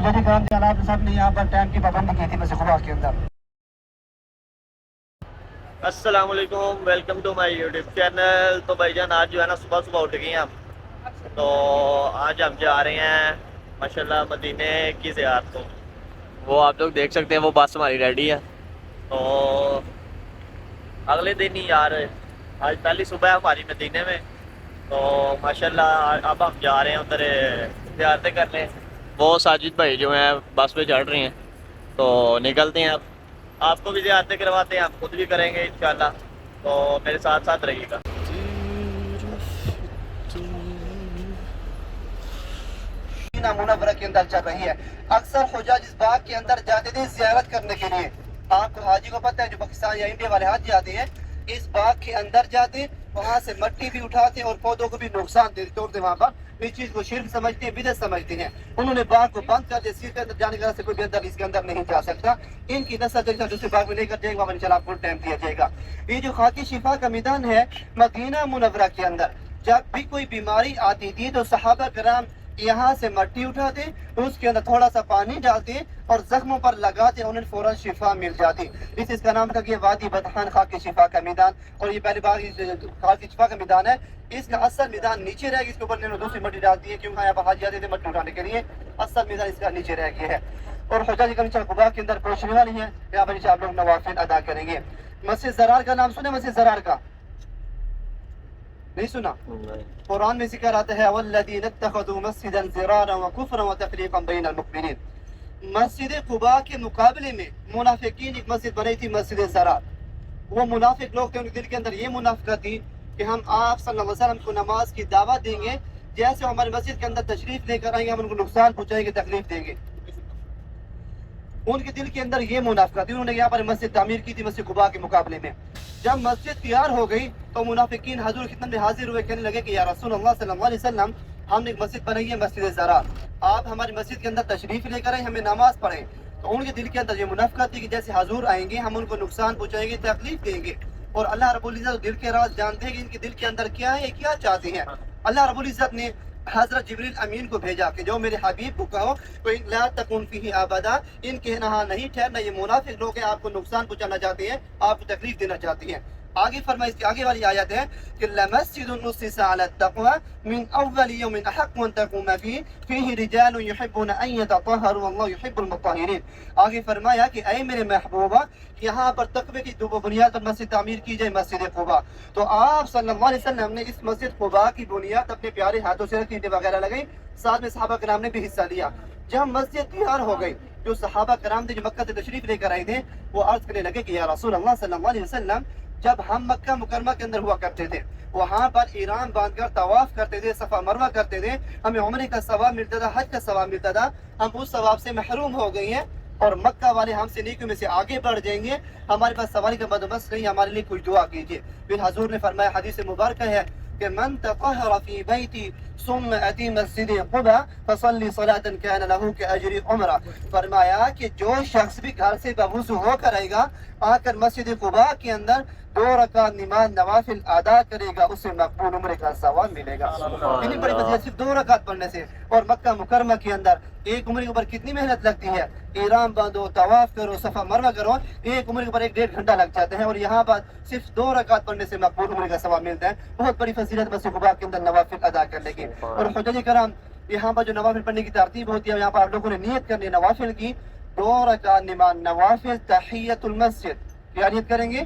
حجاج کرام کے آپ سب نے یہاں پر ٹائم کی پابندی کی تھی مسجد قباء کے اندر۔ السلام علیکم، welcome to my YouTube channel. تو بھائی جان آج جو ہے نا صبح صبح اٹھ گئے ہیں ہم، تو آج ہم جا رہے ہیں ماشاءاللہ مدینے کی زیارت کو۔ وہ آپ لوگ دیکھ سکتے ہیں، وہ بس ہماری ریڈی ہے۔ تو اگلے دن ہی یار آج پہلی صبح ہے ہماری مدینے میں، تو ماشاءاللہ اب ہم جا رہے ہیں ادھر زیارتیں کرنے۔ وہ ساجد بھائی جو ہیں بس پہ چڑھ رہے ہیں، تو نکلتے ہیں اب۔ آپ کو بھی زیارتیں کرواتے ہیں، ہم خود بھی کریں گے انشاءاللہ، تو میرے ساتھ ساتھ رہیے گا۔ مدینہ منورہ کے اندر چل رہی ہے۔ اکثر حجاج اس باغ کے اندر جاتے تھے زیارت کرنے کے لیے۔ آپ کو حاجی کو پتہ ہے جو پاکستان یا انڈیا والے حج جاتے ہیں، اس باغ کے اندر جاتے، وہاں سے مٹی بھی اٹھاتے اور پودوں کو بھی نقصان توڑتے وہاں پر۔ اس چیز کو شرک سمجھتے ہیں، بدعت سمجھتے ہیں۔ انہوں نے باغ کو بند کر دیا، اس کے اندر جانے کا سے کوئی بھی اندر اس کے اندر نہیں جا سکتا۔ ان کی نسل جیسا دوسرے باغ میں لے کر جائے گا، وہاں انشاءاللہ آپ کو ٹائم دیا جائے گا۔ یہ جو خاکی شفا کا میدان ہے مدینہ منورہ کے اندر، جب بھی کوئی بیماری آتی تھی تو صحابہ کرام یہاں سے مٹی اٹھاتے، اس کے اندر تھوڑا سا پانی ڈالتے اور زخموں پر لگاتے، انہیں فوراً شفا مل جاتی۔ اس کا نام تھا کہ وادی بدخان خاک شفا کا میدان، اور یہ پہلی بار خاک شفا کا میدان ہے۔ اس کا اصل میدان نیچے رہ گیا، اس کے اوپر انہوں نے دوسری مٹی ڈالتی ہے کیونکہ یہاں پر حاجی آتے تھے مٹی اٹھانے کے لیے۔ اصل میدان اس کا نیچے رہ گیا ہے، اور حجاج کرام قباء کے اندر پہنچنے والی ہیں، یہاں پر آپ لوگ نوافل ادا کریں گے۔ مسجد زرار کا نام سنے؟ مسجد زرار کا نہیں سنا؟ قرآن میں ذکر آتا ہے والذین اتخذوا مسجدا ضرارا وکفرا وتفریقا بین المؤمنین۔ مسجد قباء کے مقابلے میں منافقین ایک مسجد بنائی تھی، مسجد زرار۔ وہ منافق لوگ تھے، ان کے دل کے اندر یہ منافقت تھی کہ ہم آپ صلی اللہ علیہ وسلم کو نماز کی دعوت دیں گے، جیسے ہماری مسجد کے اندر تشریف لے کر آئیں گے ہم ان کو نقصان پہنچائیں گے، تکلیف دیں گے۔ ان کے دل کے اندر یہ منافقت تھی، انہوں نے یہاں پر مسجد تعمیر کی تھی مسجد قباء کے مقابلے میں۔ جب مسجد تیار ہو گئی تو منافقین حضور کی خدمت میں حاضر ہوئے، کہنے لگے کہ یا رسول اللہ صلی اللہ علیہ وسلم، ہم نے ایک مسجد بنائی ہے مسجد زرار، آپ ہماری مسجد کے اندر تشریف لے کر آئیں، ہمیں نماز پڑھیں۔ تو ان کے دل کے اندر یہ منافقت تھی کہ جیسے حضور آئیں گے ہم ان کو نقصان پہنچائیں گے، تکلیف دیں گے۔ اور اللہ رب العزت دل کے راز جانتے ہیں کہ ان کے دل کے اندر کیا ہے، کیا چاہتے ہیں۔ اللہ رب العزت نے حضرت جبریل امین کو بھیجا کہ جو میرے حبیب کو کہو کوئی لا تکن فیہ ابدا، ان کے یہاں نہیں ٹھہرنا، یہ منافق لوگ ہیں، آپ کو نقصان پہنچانا چاہتے ہیں، آپ کو تکلیف دینا چاہتے ہیں۔ آگے فرمائے، اس کی آگے والی آیت ہے کہ لمسجد اسس علی التقوی من اول یوم احق ان تقوم فیہ فیہ رجال یحبون ان یتطہروا واللہ یحب المطہرین۔ آگے فرمایا کہ اے میرے محبوبہ، یہاں پر تقوی کی دو بنیاد پر مسجد تعمیر کی جائے، مسجد قباء۔ تو آپ صلی اللہ علیہ وسلم نے اس مسجد قباء کی بنیاد اپنے پیارے ہاتھوں سے رکھی، اینٹیں وغیرہ لگئی، ساتھ میں صحابہ کرام نے بھی حصہ لیا۔ جب مسجد تیار ہو گئی، جو صحابہ کرام تھے جو مکہ سے تشریف لے کر آئے تھے، وہ عرض کرنے لگے کہ یا رسول اللہ صلی اللہ علیہ وسلم، جب ہم مکہ مکرمہ کے اندر ہوا کرتے تھے، وہاں پر احرام باندھ کر طواف کرتے تھے، صفا مروہ کرتے تھے، ہمیں عمرے کا ثواب ملتا تھا، حج کا ثواب ملتا تھا، ہم اس ثواب سے محروم ہو گئی ہیں، اور مکہ والے ہم سے نیکیوں میں سے آگے بڑھ جائیں گے، ہمارے پاس سواری کا بندوبست نہیں، ہمارے لیے کچھ دعا کیجیے۔ پھر حضور نے فرمایا، حدیث مبارکہ ہے کہ من تطہر فی بیتی ثم اتی مسجد قباء فصلی صلاۃ کان له کاجر عمرہ۔ فرمایا کہ جو شخص بھی گھر سے بوضو ہو کر آئے گا، آ کر مسجد قباء کے اندر 2 رکعت نماز نوافل ادا کرے گا، اسے مقبول عمرے کا ثواب ملے گا۔ اتنی بڑی فضیلت صرف 2 رکعت پڑھنے سے۔ اور مکہ مکرمہ کے اندر ایک عمرے کے اوپر کتنی محنت لگتی ہے، احرام باندھو، طواف کرو، صفا مروہ کرو، ایک عمرے کے اوپر 1.5 گھنٹہ لگ جاتا ہے، اور یہاں پر صرف 2 رکعت پڑھنے سے مقبول عمرے کا ثواب ملتا ہے۔ بہت بڑی فضیلت مسجد قباء کے اندر نوافل ادا کرنے کی۔ اور حجاج کرام یہاں پر جو نوافل پڑھنے کی ترتیب ہوتی ہے، یہاں پر آپ لوگوں نے نیت کرنی ہے نوافل کی، 2 رکعت نماز نوافل تحیۃ المسجد، کیا نیت کریں گے؟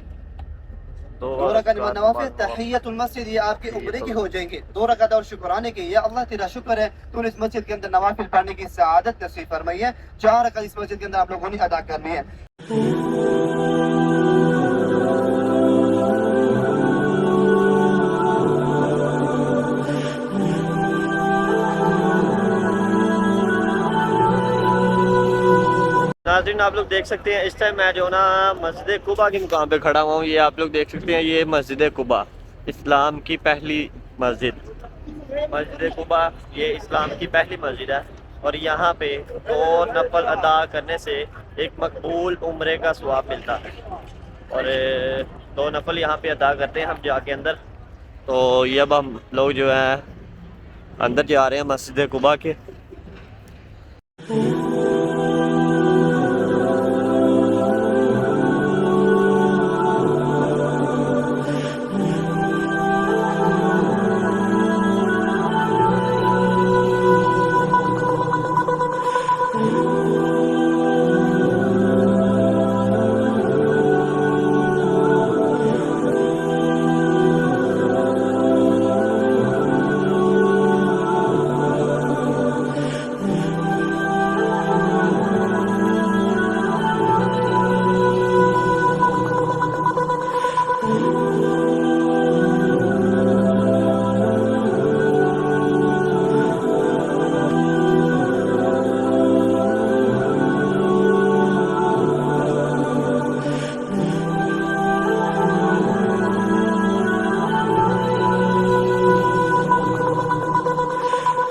2 رکعت نماز نوافل تحیۃ المسجد، یہ آپ کے عمرے کے ہو جائیں گے، 2 رکعت اور شکرانے کے۔ یا اللہ تیرا شکر ہے تو نے اس مسجد کے اندر نوافل پڑھنے کی سعادت نصیب فرمائی ہے۔ 4 رکعت اس مسجد کے اندر آپ لوگوں نے ادا کرنی ہے۔ ناظرین آپ لوگ دیکھ سکتے ہیں، اس ٹائم میں جو نا مسجد قباء کے مقام پہ کھڑا ہوا ہوں۔ یہ آپ لوگ دیکھ سکتے ہیں، یہ مسجد قباء اسلام کی پہلی مسجد، مسجد قباء یہ اسلام کی پہلی مسجد ہے، اور یہاں پہ 2 نفل ادا کرنے سے ایک مقبول عمرے کا ثواب ملتا ہے، اور 2 نفل یہاں پہ ادا کرتے ہیں ہم جا کے اندر۔ تو یہ اب ہم لوگ جو ہیں اندر جا رہے ہیں مسجد قباء کے۔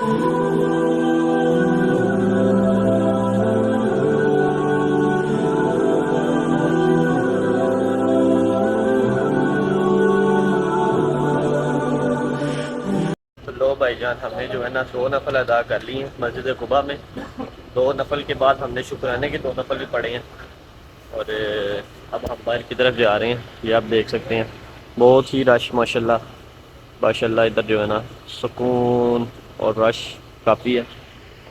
تو لو بھائی جان، ہم نے جو ہے نا 2 نفل ادا کر لی ہیں مسجد قباء میں. 2 نفل کے بعد ہم نے شکرانے کے 2 نفل بھی پڑھے ہیں، اور اب ہم باہر کی طرف جا رہے ہیں. یہ آپ دیکھ سکتے ہیں بہت ہی رش ماشاءاللہ ماشاءاللہ. ادھر جو ہے نا سکون اور رش کافی ہے،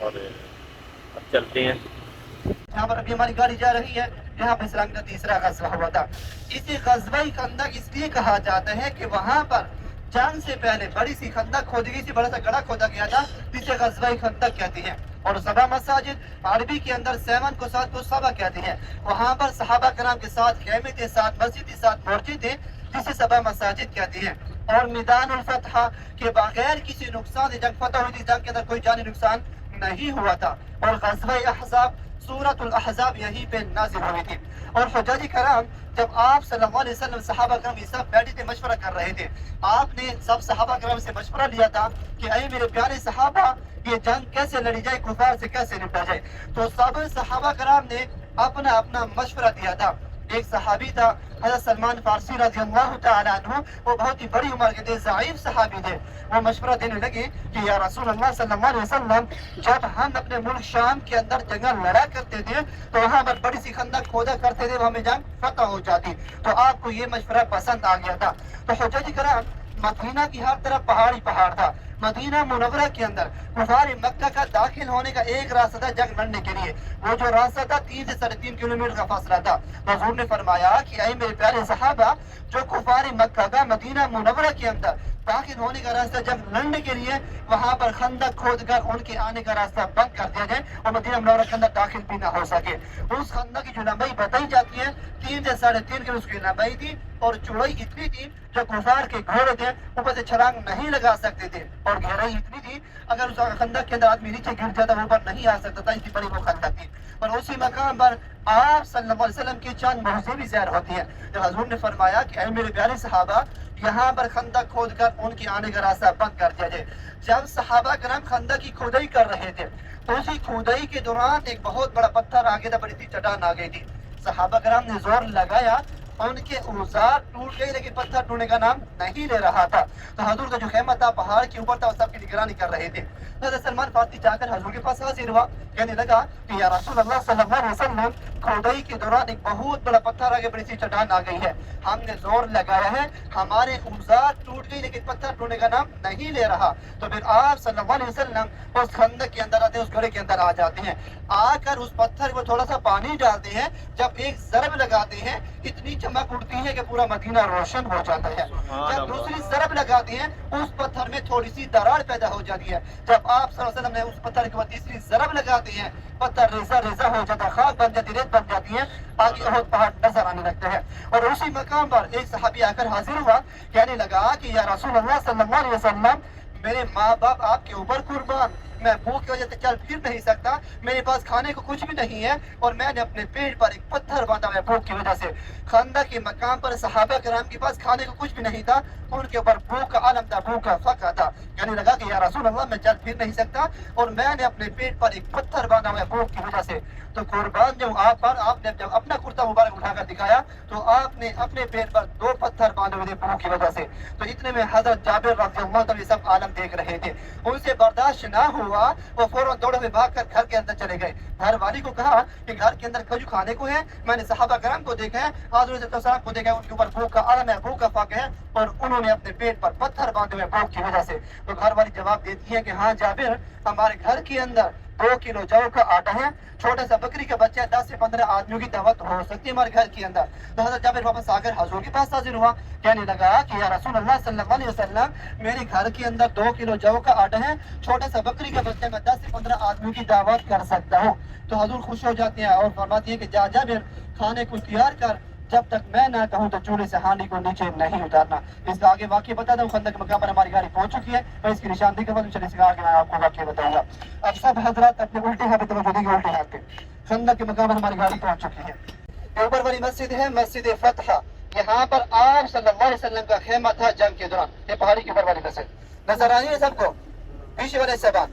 اور اب چلتے ہیں. یہاں پر ابھی ہماری گاڑی جا رہی ہے. یہاں پر اسلام کا تیسرا غزوہ ہوا تھا. اسے غزوہ خندق اس لیے کہا جاتا ہے کہ وہاں پر جنگ سے پہلے بڑی سی خندق کھودی گئی تھی، بڑا سا گڑھا کھودا گیا تھا جسے غزوہ خندق کہتے ہیں. اور سبا مساجد عربی کے اندر 7 کو 7 کو سبا کہتے ہیں. وہاں پر صحابہ کرام کے ساتھ خیمے تھے، ساتھ مسجد تھی، ساتھ مورچے تھے، جسے سبا مساجد کہتے ہیں. اور میدان الفتح کے بغیر کسی نقصان سے جنگ فتح ہوئی تھی. جنگ کے اندر کوئی جانی نقصان نہیں ہوا تھا. اور غزوہ احزاب سورۃ الاحزاب یہیں پہ نازل ہوئی تھی. اور حجاج کرام جب آپ صلی اللہ علیہ وسلم صحابہ کرام یہ سب بیٹھے تھے، مشورہ کر رہے تھے، آپ نے سب صحابہ کرام سے مشورہ لیا تھا کہ اے میرے پیارے صحابہ، یہ جنگ کیسے لڑی جائے، کفار سے کیسے نپٹا جائے. تو سب صحابہ کرام نے اپنا اپنا مشورہ دیا تھا. ایک صحابی تھا حضرت سلمان فارسی رضی اللہ تعالیٰ عنہ، وہ بہت ہی بڑی عمر کے تھے، ضعیف صحابی تھے. وہ مشورہ دینے لگے کہ یا رسول اللہ صلی اللہ علیہ وسلم، جب ہم اپنے ملک شام کے اندر جنگ لڑا کرتے تھے تو وہاں پر بڑی سی خندق کھودا کرتے تھے، وہ ہمیں جنگ فتح ہو جاتی. تو آپ کو یہ مشورہ پسند آ گیا تھا. تو حجاج کرام مدینہ کی ہر طرف پہاڑی پہاڑ تھا. مدینہ منورہ کے اندر کفار مکہ کا داخل ہونے کا ایک راستہ تھا جنگ لڑنے کے لیے. وہ جو راستہ تھا 3 سے 3.5 کلومیٹر کا فاصلہ تھا. حضور نے فرمایا کہ اے میرے پیارے صحابہ، جو کفار مکہ کا مدینہ منورہ کے اندر داخل ہونے کا راستہ جنگ لڑنے کے لیے وہاں پر خندق کھود کر ان کے آنے کا راستہ بند کر دیا جائے اور مدینہ منورہ کے اندر داخل بھی نہ ہو سکے. اس خندق کی جو لمبائی بتائی جاتی ہے 3 سے 3.5 کلو اس کی لمبائی تھی، اور چوڑائی اتنی تھی جو کفار کے گھوڑے تھے اوپر سے چھلانگ نہیں لگا سکتے تھے، اور گہرائی اتنی تھی اگر اس خندق کے اندر آدمی نیچے گر جاتا وہ اوپر نہیں آ سکتا تھا. اتنی بڑی وہ خندق تھی. اور اسی مقام پر آپ صلی اللہ علیہ وسلم کی چند معجزے بھی ظاہر ہوتی ہیں. جب حضور نے فرمایا کہ اے میرے پیارے صحابہ، یہاں پر خندق کھود کر ان کے آنے کا راستہ بند کر دیا جائے. جب صحابہ کرام خندق کی کھودائی کر رہے تھے تو اسی کھودائی کے دوران ایک بہت بڑا پتھر آ گیا تھا، بڑی سی چٹان آ گئی تھی. صحابہ کرام نے زور لگایا، ان کے اوزار ٹوٹ گئی لیکن پتھر ٹوٹنے کا نام نہیں لے رہا تھا. تو حضور کا جو خیمہ تھا پہاڑ کے اوپر تھا، وہ سب کی نگرانی کر رہے تھے. حضرت سلمان فارسی جا کر حضور کے پاس حاضر ہوا، کہنے لگا کہ یا رسول اللہ صلی اللہ علیہ وسلم، کھودائی کے دوران ایک بہت بڑا پتھر آ گیا، بڑی سی چٹان آ گئی ہے، ہم نے زور لگایا ہے، ہمارے اوزار ٹوٹ گئی لیکن پتھر ٹوٹنے کا نام نہیں لے رہا. تو پھر آپ صلی اللہ علیہ وسلم اس خندق کے اندر آتے ہیں، اس گڑھے کے اندر آ جاتے ہیں، آ کر اس پتھر کو تھوڑا سا پانی ڈالتے ہیں. جب ایک ضرب لگاتے ہیں اتنی چمک اڑتی ہے کہ پورا مدینہ روشن ہو جاتا ہے. جب دوسری ضرب لگاتے ہیں اس پتھر میں تھوڑی سی دراڑ پیدا ہو جاتی ہے. جب آپ صلی اللہ علیہ وسلم نے اس پتھر کے بعد تیسری ضرب لگاتے ہیں، پتھر ریزہ ریزہ ہو جاتا ہے، خاک بن جاتی، ریت بن جاتی ہے، آگے احد پہاڑ نظر آنے لگتا ہے. اور اسی مقام پر ایک صحابی آ کر حاضر ہوا، کہنے لگا کہ یا رسول اللہ صلی اللہ علیہ وسلم، میرے ماں باپ آپ کے اوپر قربان، میں بھوک کی وجہ سے چل پھر نہیں سکتا، میرے پاس کھانے کو کچھ بھی نہیں ہے، اور میں نے اپنے پیٹ پر ایک پتھر باندھا ہے بھوک کی وجہ سے. خندق کے مقام پر صحابہ کرام کے پاس کھانے کو کچھ بھی نہیں تھا، ان کے اوپر بھوک کا عالم تھا، بھوک کا فقر تھا. کہنے لگا کہ یا رسول اللہ، میں چل پھر نہیں سکتا اور میں نے اپنے پیٹ پر ایک پتھر باندھا ہوا ہے بھوک کی وجہ سے. تو قربان جو آپ نے جب اپنا کرتا مبارک اٹھا کر دکھایا تو آپ نے اپنے پیٹ پر 2 پتھر باندھے ہوئے تھے بھوک کی وجہ سے. تو اتنے میں حضرت جابر رضی اللہ عنہ سب عالم دیکھ رہے تھے، ان سے برداشت نہ ہوا، وہ فوراً دوڑے ہوئے بھاگ کر گھر کے اندر چلے گئے. گھر والی کو کہا کہ گھر کے اندر کچھ کھانے کو ہے، میں نے صحابہ کرام کو دیکھا ہے، حضرت السلام کو دیکھا ہے، ان کے اوپر بھوک کا عالم ہے، بھوک کا فاقہ ہے، اور انہوں نے اپنے پیٹ پر پتھر باندھے ہوئے بھوک کی وجہ سے. تو گھر والی جواب دیتی ہے کہ ہاں جابر، ہمارے گھر کے اندر 2 کلو جو کا آٹا ہے، چھوٹا سا بکری کا بچہ ہے، 10 سے 15 آدمیوں کی دعوت ہو سکتی ہے ہمارے گھر کے اندر. تو حضرت جابر واپس آ کر حضور کے پاس حاضر ہوا، کہنے لگا کہ یا رسول اللہ صلی اللہ علیہ وسلم، میرے گھر کے اندر 2 کلو جو کا آٹا ہے، چھوٹا سا بکری کا بچہ ہے، میں 10 سے 15 آدمیوں کی دعوت کر سکتا ہوں. تو حضور خوش ہو جاتے ہیں اور فرماتی ہے کہ جا جابر، کھانے کو تیار کر، جب تک میں نہ کہوں تو چولہے سے ہانڈی کو نیچے نہیں اتارنا. اس کا آگے واقعہ بتا دوں، خندق کے مقام پر ہماری گاڑی پہنچ چکی ہے، میں اس کی نشاندہی کے بعد چلیے اس کا آگے میں آپ کو واقعہ بتاؤں گا. اب سب حضرات اپنے الٹے ہاتھ پہ توجہ دیں گے، الٹے ہاتھ پہ. خندق کے مقام پر ہماری گاڑی پہنچ چکی ہے. اوپر والی مسجد ہے مسجد فتح، یہاں پر آپ صلی اللہ علیہ وسلم کا خیمہ تھا جنگ کے دوران. یہ پہاڑی کے اوپر والی مسجد نظر آ رہی ہے سب کو، پیچھے والے سبان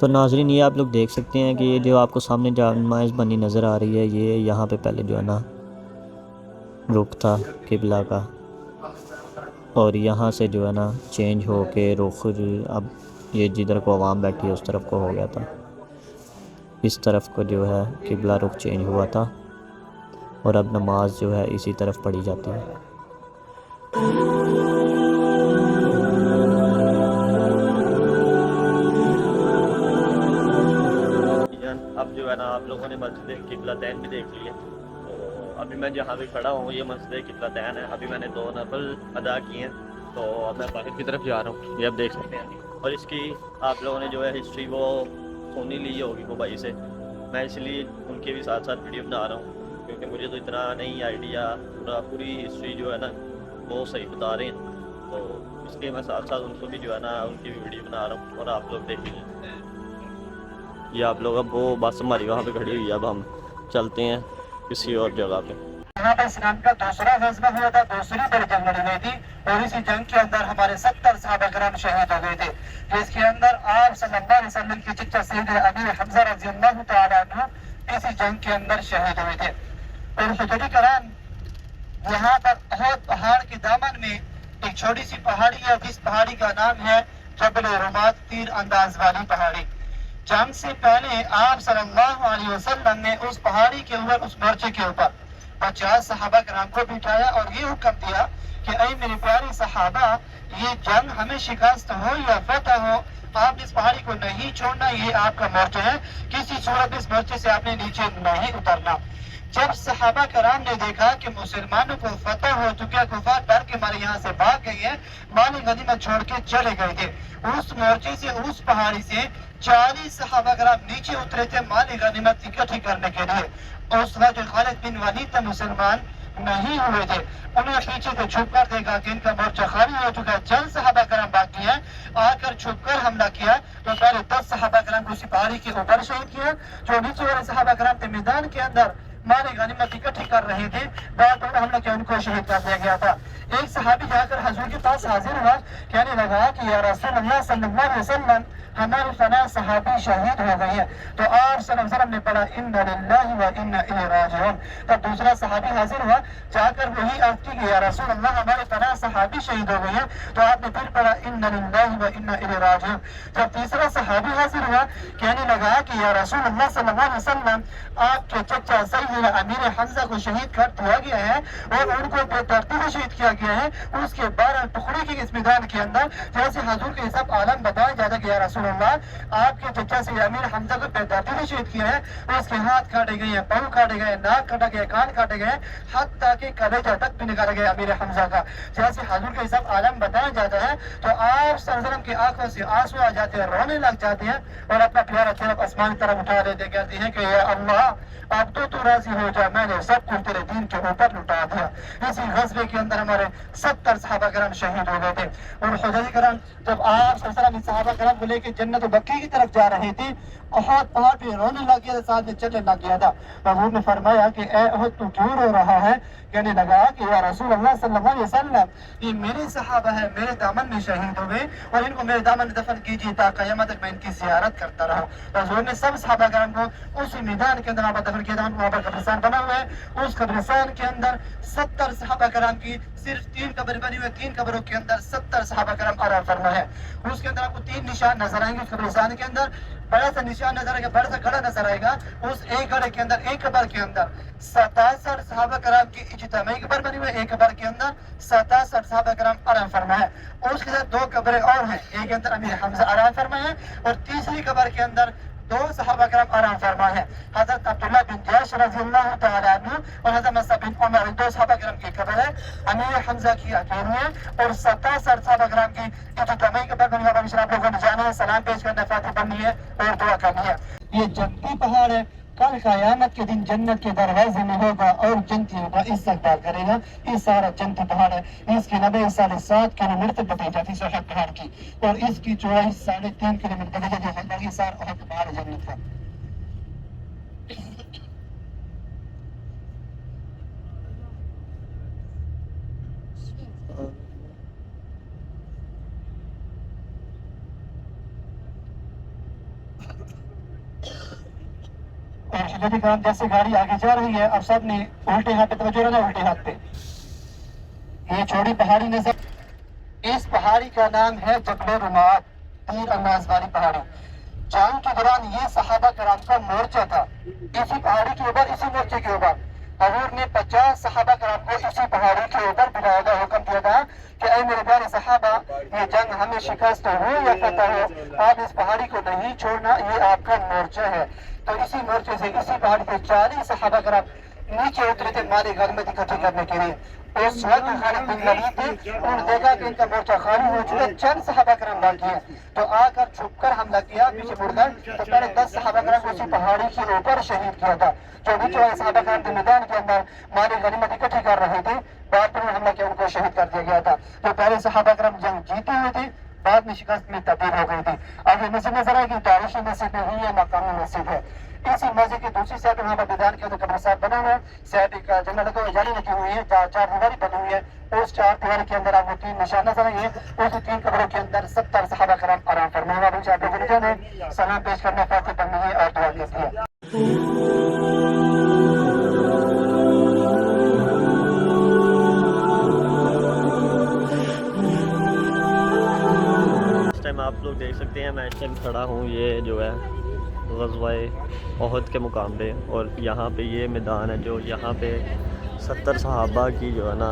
تو ناظرین یہ آپ لوگ دیکھ سکتے ہیں کہ یہ جو آپ کو سامنے جامع بنی نظر آ رہی ہے، یہ یہاں پہ پہلے جو ہے نا رخ تھا قبلہ کا، اور یہاں سے جو ہے نا چینج ہو کے رخ اب یہ جدھر کو عوام بیٹھی ہے اس طرف کو ہو گیا تھا، اس طرف کو جو ہے قبلہ رخ چینج ہوا تھا، اور اب نماز جو ہے اسی طرف پڑھی جاتی ہے۔ اب جو ہے نا آپ لوگوں نے مسجد قبلتین بھی دیکھ لی ہے، تو ابھی میں جہاں بھی کھڑا ہوں یہ مسجد قبلتین ہے۔ ابھی میں نے 2 نفل ادا کیے ہیں، تو اب میں باہر کی طرف جا رہا ہوں، یہ اب دیکھ سکتے ہیں۔ اور اس کی آپ لوگوں نے جو ہے ہسٹری وہ سنی لی ہوگی موبائل سے، میں اس لیے ان کے بھی ساتھ ساتھ ویڈیو بنا رہا ہوں، کیونکہ مجھے تو اتنا نہیں آئیڈیا، پوری ہسٹری جو ہے نا وہ صحیح بتا رہے ہیں، تو اس لیے میں ساتھ ساتھ ان کو بھی جو ہے نا ان کی بھی ویڈیو بنا رہا ہوں، اور آپ لوگ دیکھ لیجیے۔ یہ آپ لوگ اب وہ بس ہماری وہاں پہ کھڑی ہوئی ہے، اب ہم چلتے ہیں کسی اور جگہ پہ۔ یہاں پر اسلام کا دوسرا غزوہ ہوا تھا، دوسری بڑی جنگ لڑی گئی تھی، اور اسی جنگ کے اندر ہمارے 70 صحابہ کرام شہید ہو گئے تھے، جس کے اندر آپ صلی اللہ علیہ وسلم کے چچا سید امیر حمزہ رضی اللہ تعالیٰ عنہ اسی جنگ کے اندر شہید ہوئے تھے۔ اور حضور کرام یہاں پر احد پہاڑ کے دامن میں ایک چھوٹی سی پہاڑی ہے، جس پہاڑی کا نام ہے جبل رمات، تیر انداز والی پہاڑی۔ جنگ سے پہلے آپ صلی اللہ علیہ وسلم نے اس پہاڑی کے اوپر، اس مورچے کے اوپر 50 صحابہ کرام کو بٹھایا اور یہ حکم دیا کہ اے میرے پیارے صحابہ، یہ جنگ ہمیں شکست ہو یا فتح ہو، آپ اس پہاڑی کو نہیں چھوڑنا، یہ آپ کا مورچہ ہے، کسی صورت اس مورچے سے آپ نے نیچے نہیں اترنا۔ جب صحابہ کرام نے دیکھا کہ مسلمانوں کو فتح ہو چکا، کفار ڈر کے مارے یہاں سے بھاگ گئی ہے، مال غنیمت چھوڑ کے چلے گئے تھے، اس مورچے سے، اس پہاڑی سے 40 صحابہ کرام نیچے اترے تھے مال غنیمت اکٹھی کرنے کے لیے۔ اور اس وقت جو خالد بن ولید تھے مسلمان نہیں ہوئے تھے، انہیں پیچھے سے چھپ کر دیکھا کہ ان کا مورچہ خالی ہو چکا ہے، چند صحابہ کرام باقی ہیں، آ کر چھپ کر حملہ کیا، تو پہلے 10 صحابہ کرام کو اسی پہاڑی کے اوپر شہید کیا، جو نیچے والے صحابہ کرام تھے میدان کے اندر مال غنیمت اکٹھی کر رہے تھے، بعد میں حملہ کیا، ان کو شہید کر دیا گیا تھا۔ ایک صحابی جا کر حضور کے پاس حاضر ہوا، کہنے لگا کہ یا رسول اللہ صلی اللہ علیہ وسلم، ہماری فلاں صحابی شہید ہو گئی ہے، تو آپ صلی اللہ علیہ وسلم نے پڑھا انا للہ و انا الیہ راجعون۔ تب دوسرا صحابی حاضر ہوا، جا کر وہی عرض کی کہ یا رسول اللہ، ہمارے فلاں صحابی شہید ہو گئی ہے، تو آپ نے پھر پڑھا انا للہ و انا الیہ راجعون۔ جب تیسرا صحابی حاضر ہوا، کہنے لگا کہ یا رسول اللہ صلی اللہ علیہ وسلم، آپ کے چچا سیدنا امیر حمزہ کو شہید کر دیا گیا ہے، اور ان کو بے ترتیب شہید کیا گیا ہے، اس کے 12 ٹکڑے کے اس میدان کے اندر، جیسے حضور کے سب عالم بتایا جاتا ہے کہ یا رسول اللہ، آپ کے چچا سے امیر حمزہ کو بے ترتیب شہید کیا ہے، اس کے ہاتھ کاٹے گئے ہیں، پاؤں کاٹے گئے، ناک کاٹا گیا، کان کاٹے گئے، حتیٰ کہ کلیجہ تک بھی نکالا گیا امیر حمزہ کا، جیسے حضور کے سب عالم بتایا جاتا ہے۔ تو آپ صلی اللہ علیہ وسلم کی آنکھوں سے آنسو آ جاتے ہیں، رونے لگ جاتے ہیں، اور اپنا پیارا طرف آسمان کی طرف اٹھا لیتے، کہتے ہیں کہ یا اللہ، اب تو راضی ہو جا، میں نے سب کچھ تیرے دین کے اوپر لٹا دیا۔ اسی غزوے کے اندر ہمارے 70 صحابہ کرام شہید ہو گئے تھے۔ اور حضور کرام جب آپ صلی اللہ علیہ وسلم صحابہ کرام کو لے کے جنت و بقیع کی طرف جا رہے تھے، احد پہاڑ پہ رونے لگ گیا تھا، ساتھ میں چلنے لگ گیا تھا، حضور نے فرمایا کہ اے احد، تو کیوں رو رہا ہے؟ کہنے لگا کہ یا رسول اللہ صلی اللہ علیہ وسلم، یہ میرے صحابہ ہیں، میرے دامن میں شہید ہوئے، اور ان کو میرے دامن میں دفن کیجیے تاکہ قیامت تک میں ان کی زیارت کرتا رہا۔ حضور نے سب صحابہ کرام کو اسی میدان کے اندر وہاں پر دفن کیا تھا، وہاں پر قبرستان بنا ہوا ہے، اس قبرستان کے اندر 70 صحابہ کرام کی صرف 3 قبر بنی ہوئی، 3 قبروں کے اندر 70 صحابہ کرام آرام فرما ہے۔ اس کے اندر آپ کو 3 نشان نظر آئیں گے، اس قبرستان کے اندر بڑا سا نشان نظر آئے گا، بڑا سا گڑھا نظر آئے گا، اس ایک گڑھے کے اندر، ایک قبر کے اندر 67 صحابہ کرام کی اجتماعی قبر بنی ہوئی ہے، ایک قبر کے اندر 67 صحابہ کرام آرام فرما ہے، اور اس کے ساتھ 2 قبریں اور ہیں، ایک کے اندر امیر حمزہ آرام فرما ہے، اور تیسری قبر کے اندر 2 صحابہ کرام آرام فرما ہے، حضرت عبداللہ بن جیش رضی اللہ تعالیٰ عنہ اور حضرت مصعب بن عمر، 2 صحابہ کرام کی قبر ہے، امیر حمزہ کی اکیلی ہے، اور 67 صحابہ کرام کی اجتماعی قبر بنی ہے۔ آپ لوگوں نے جانا ہے، سلام پیش کرنا ہے، فاتح پڑھنی ہے اور دعا کرنی ہے۔ یہ جنتی پہاڑ ہے، کل قیامت کے دن جنت کے دروازے میں ہوگا اور جنتیوں کا استقبال کرے گا۔ یہ سارا جنتی پہاڑ ہے، اس کی لمبائی 7.5 کلومیٹر بتائی جاتی ہے احد پہاڑ کی، اور اس کی چوڑائی 3.5 کلومیٹر بتائی جاتی ہے۔ یہ سارا احد پہاڑ جنت ہے۔ تو شدت کرام جیسے گاڑی آگے جا رہی ہے، اب سب نے الٹے ہاتھ پہ توجہ رہنا، الٹے ہاتھ پہ یہ چھوٹی پہاڑی نظر، اس پہاڑی کا نام ہے جبل رماد، تیر انداز والی پہاڑی۔ جنگ کے دوران یہ صحابہ کرام کا مورچہ تھا، اسی پہاڑی کے اوپر، اسی مورچے کے اوپر حضور نے 50 صحابہ کرام کو اسی پہاڑی کے اوپر بلایا تھا، حکم دیا تھا کہ اے میرے پیارے صحابہ، یہ جنگ ہمیں شکست ہو یا فتح ہو، آپ اس پہاڑی کو نہیں چھوڑنا، یہ آپ کا مورچہ ہے۔ تو اسی مورچے سے، اسی پہاڑی سے 40 صحابہ کرام نیچے اترے تھے مال غنیمت اکٹھی کرنے کے لیے۔ اس وقت خالد بن ولید تھے، انہوں نے دیکھا کہ ان کا مورچہ خالی ہو چکا، چند صحابہ کرام باقی ہیں، تو آ کر چھپ کر حملہ کیا، پیچھے مڑ کر تو پہلے 10 صحابہ کرام کو اسی پہاڑی کے اوپر شہید کیا تھا۔ جو نیچے والے صحابہ کرام کے میدان کے اندر مال غنیمت اکٹھی کر رہے تھے، بعد میں حملہ کیا، ان کو شہید کر دیا گیا تھا۔ تو پہلے صحابہ کرام جنگ جیتے ہوئے تھے، بعد میں شکست میں تبدیل ہو گئی تھی۔ اب یہ مسجد نظر آئے گی، تاریخی مسجد نہیں ہے، مقامی مسجد ہے۔ اسی مسجد کی دوسری سائڈ وہاں پر میدان کے اندر قبر صاحب بنا ہوا ہے، سائڈ ایک جنگل لگا ہوا ہے، جالی لگی ہوئی ہے، چار دیواری بنی ہوئی ہے، اس 4 دیواری کے اندر آپ کو 3 نشان نظر آئیں گے، اس 3 قبروں کے اندر 70 صحابہ کرام آرام فرما ہوا۔ آپ کو جانے سلام پیش کرنا، فاتح پڑھنی ہے اور دعا کرتی ہے۔ اس ٹائم آپ لوگ دیکھ سکتے ہیں میں اس ٹائم کھڑا ہوں، یہ جو ہے غزوہ احد کے مقام پہ، اور یہاں پہ یہ میدان ہے جو یہاں پہ 70 صحابہ کی جو ہے نا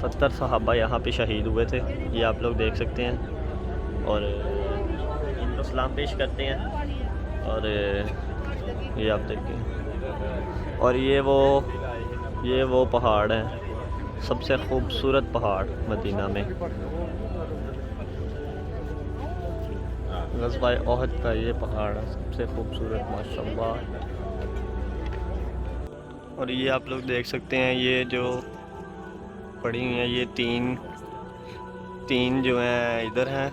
70 صحابہ یہاں پہ شہید ہوئے تھے، یہ آپ لوگ دیکھ سکتے ہیں، اور ان کو سلام پیش کرتے ہیں، اور یہ آپ دیکھیں، اور یہ وہ پہاڑ ہے، سب سے خوبصورت پہاڑ مدینہ میں، غزوہ احد کا یہ پہاڑ ہے سب سے خوبصورت ماشاءاللہ۔ اور یہ آپ لوگ دیکھ سکتے ہیں، یہ جو پڑی ہوئی ہیں یہ تین جو ہیں ادھر ہیں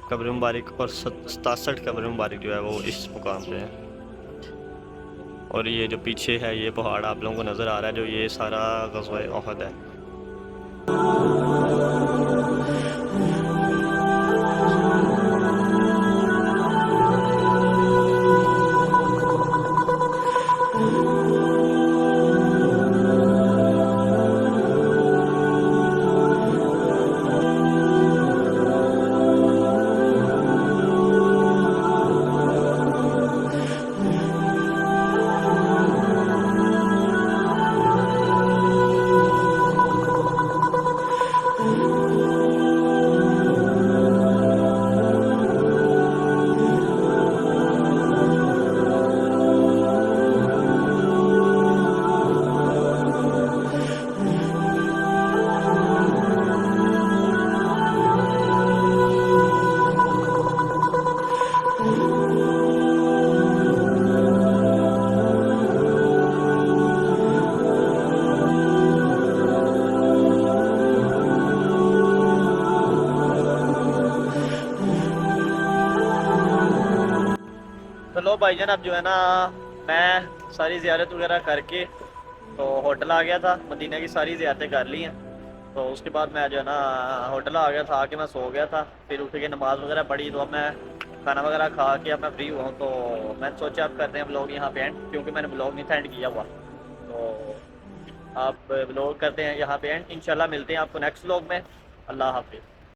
قبر مبارک، اور 67 قبر مبارک جو ہے وہ اس مقام پہ ہے۔ اور یہ جو پیچھے ہے یہ پہاڑ آپ لوگوں کو نظر آ رہا ہے، جو یہ سارا غزوہ احد ہے۔ چلو بھائی جان، اب جو ہے نا میں ساری زیارت وغیرہ کر کے تو ہوٹل آ گیا تھا، مدینہ کی ساری زیارتیں کر لی ہیں، تو اس کے بعد میں جو ہے نا ہوٹل آ گیا تھا، آ کے میں سو گیا تھا، پھر اٹھ کے نماز وغیرہ پڑھی، تو اب میں کھانا وغیرہ کھا کے اب میں فری ہوا ہوں، تو میں سوچا اب کرتے ہیں بلاگ یہاں پہ اینڈ، کیونکہ میں نے بلاگ نہیں تھا اینڈ کیا ہوا، تو آپ بلاگ کرتے ہیں یہاں پہ اینڈ، انشاءاللہ ملتے ہیں آپ کو نیکسٹ بلاگ میں۔ اللہ حافظ۔